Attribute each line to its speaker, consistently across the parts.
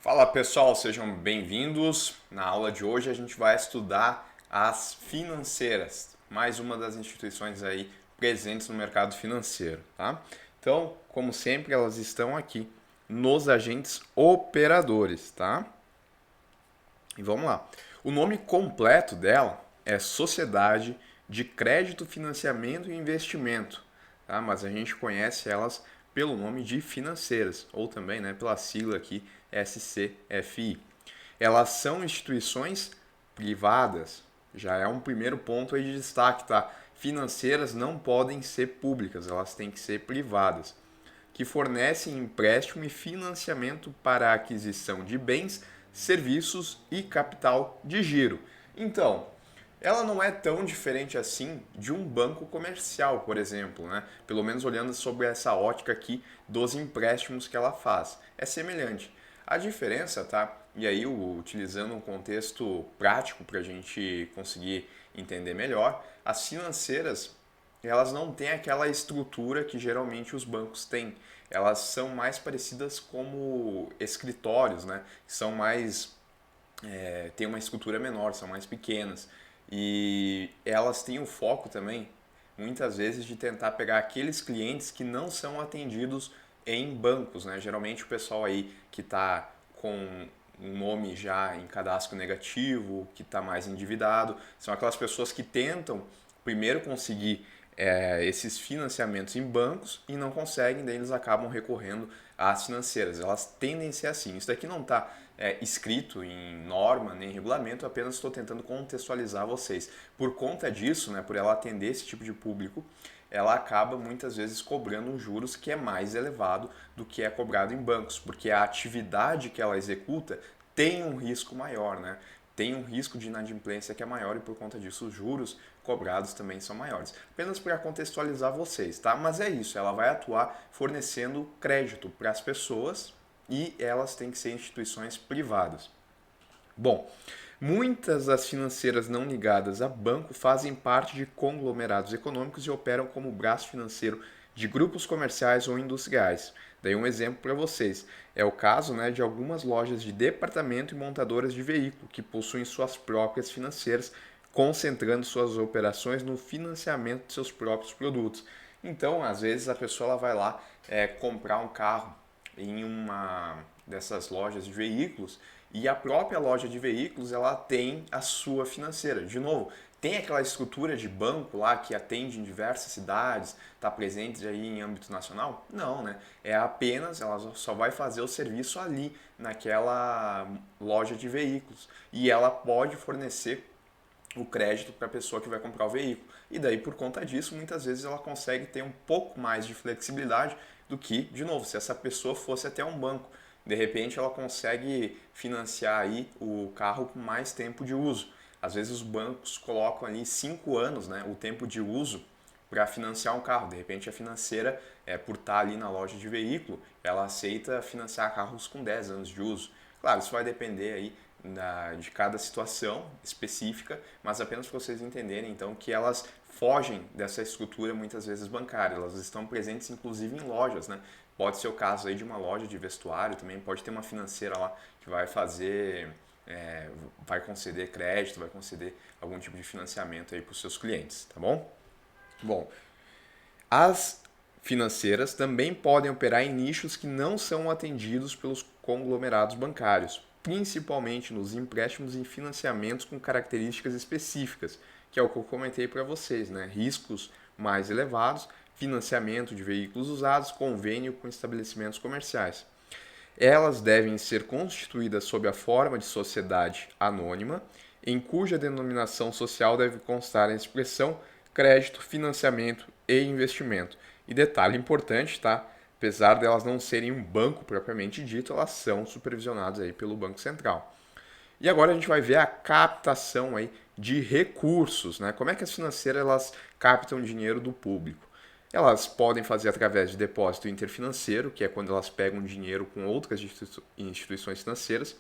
Speaker 1: Fala pessoal, sejam bem-vindos. Na aula de hoje a gente vai estudar as financeiras, mais uma das instituições aí presentes no mercado financeiro, tá? Então, como sempre, elas estão aqui nos agentes operadores, tá? E vamos lá. O nome completo dela é Sociedade de Crédito, Financiamento e Investimento, tá? Mas a gente conhece elas pelo nome de financeiras, ou também, né, pela sigla aqui SCFI. Elas são instituições privadas, já é um primeiro ponto aí de destaque, tá? Financeiras não podem ser públicas, elas têm que ser privadas, que fornecem empréstimo e financiamento para a aquisição de bens, serviços e capital de giro. Então, ela não é tão diferente assim de um banco comercial, por exemplo, né? Pelo menos olhando sobre essa ótica aqui dos empréstimos que ela faz. É semelhante. A diferença, tá? E aí, utilizando um contexto prático para a gente conseguir entender melhor, as financeiras elas não têm aquela estrutura que geralmente os bancos têm. Elas são mais parecidas como escritórios, né? São mais têm uma estrutura menor, são mais pequenas. E elas têm o foco também, muitas vezes, de tentar pegar aqueles clientes que não são atendidos em bancos, né? Geralmente o pessoal aí que está com um nome já em cadastro negativo, que está mais endividado, são aquelas pessoas que tentam primeiro conseguir esses financiamentos em bancos e não conseguem, daí eles acabam recorrendo às financeiras. Elas tendem a ser assim. Isso daqui não está escrito em norma nem em regulamento, apenas estou tentando contextualizar vocês. Por conta disso, né, por ela atender esse tipo de público, ela acaba muitas vezes cobrando um juros que é mais elevado do que é cobrado em bancos, porque a atividade que ela executa tem um risco maior, né? Tem um risco de inadimplência que é maior e por conta disso os juros cobrados também são maiores. Apenas para contextualizar vocês, tá? Mas é isso, ela vai atuar fornecendo crédito para as pessoas e elas têm que ser instituições privadas. Bom, muitas das financeiras não ligadas a banco fazem parte de conglomerados econômicos e operam como braço financeiro de grupos comerciais ou industriais. Daí um exemplo para vocês. É o caso, né, de algumas lojas de departamento e montadoras de veículo que possuem suas próprias financeiras, concentrando suas operações no financiamento de seus próprios produtos. Então, às vezes a pessoa ela vai lá comprar um carro em uma dessas lojas de veículos e a própria loja de veículos ela tem a sua financeira. De novo, tem aquela estrutura de banco lá que atende em diversas cidades, está presente aí em âmbito nacional? Não, né? É apenas, ela só vai fazer o serviço ali, naquela loja de veículos. E ela pode fornecer o crédito para a pessoa que vai comprar o veículo. E daí, por conta disso, muitas vezes ela consegue ter um pouco mais de flexibilidade do que, de novo, se essa pessoa fosse até um banco. De repente, ela consegue financiar aí o carro com mais tempo de uso. Às vezes, os bancos colocam ali 5 anos, né, o tempo de uso para financiar um carro. De repente, a financeira, por estar ali na loja de veículo, ela aceita financiar carros com 10 anos de uso. Claro, isso vai depender aí de cada situação específica, mas apenas para vocês entenderem então que elas fogem dessa estrutura muitas vezes bancária, elas estão presentes inclusive em lojas, né? Pode ser o caso aí de uma loja de vestuário, também pode ter uma financeira lá que vai fazer, vai conceder crédito, vai conceder algum tipo de financiamento aí para os seus clientes, tá bom? Bom, as financeiras também podem operar em nichos que não são atendidos pelos conglomerados bancários, principalmente nos empréstimos e financiamentos com características específicas, que é o que eu comentei para vocês, né? Riscos mais elevados, financiamento de veículos usados, convênio com estabelecimentos comerciais. Elas devem ser constituídas sob a forma de sociedade anônima, em cuja denominação social deve constar a expressão crédito, financiamento e investimento. E detalhe importante, tá? Apesar delas não serem um banco propriamente dito, elas são supervisionadas aí pelo Banco Central. E agora a gente vai ver a captação aí de recursos, né? Como é que as financeiras elas captam dinheiro do público? Elas podem fazer através de depósito interfinanceiro, que é quando elas pegam dinheiro com outras instituições financeiras.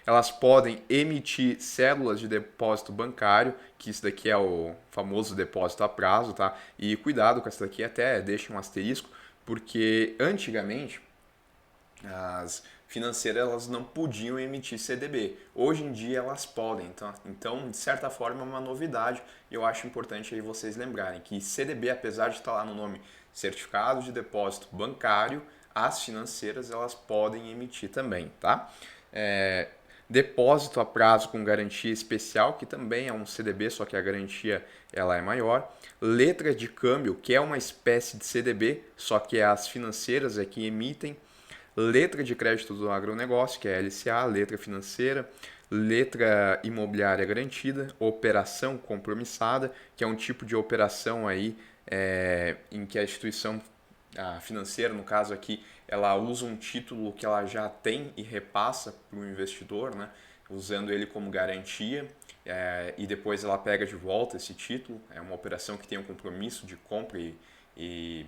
Speaker 1: Elas podem emitir cédulas de depósito bancário, que isso daqui é o famoso depósito a prazo, tá? E cuidado com essa daqui, até deixa um asterisco, porque antigamente as financeiras elas não podiam emitir CDB. Hoje em dia elas podem, então de certa forma é uma novidade e eu acho importante aí vocês lembrarem que CDB, apesar de estar lá no nome Certificado de Depósito Bancário, as financeiras elas podem emitir também, tá? Depósito a prazo com garantia especial, que também é um CDB, só que a garantia ela é maior. Letra de câmbio, que é uma espécie de CDB, só que as financeiras é que emitem. Letra de crédito do agronegócio, que é a LCA, letra financeira. Letra imobiliária garantida, operação compromissada, que é um tipo de operação aí em que a instituição financeira, no caso aqui, ela usa um título que ela já tem e repassa para o investidor, né, usando ele como garantia, e depois ela pega de volta esse título. É uma operação que tem um compromisso de compra e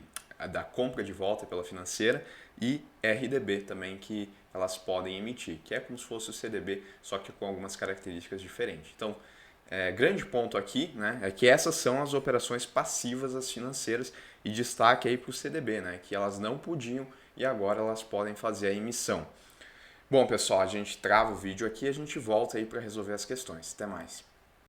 Speaker 1: da compra de volta pela financeira, e RDB também, que elas podem emitir, que é como se fosse o CDB, só que com algumas características diferentes. Então, grande ponto aqui, né, é que essas são as operações passivas das financeiras, e destaque aí para o CDB, né, que elas não podiam e agora elas podem fazer a emissão. Bom, pessoal, a gente trava o vídeo aqui e a gente volta aí para resolver as questões. Até mais.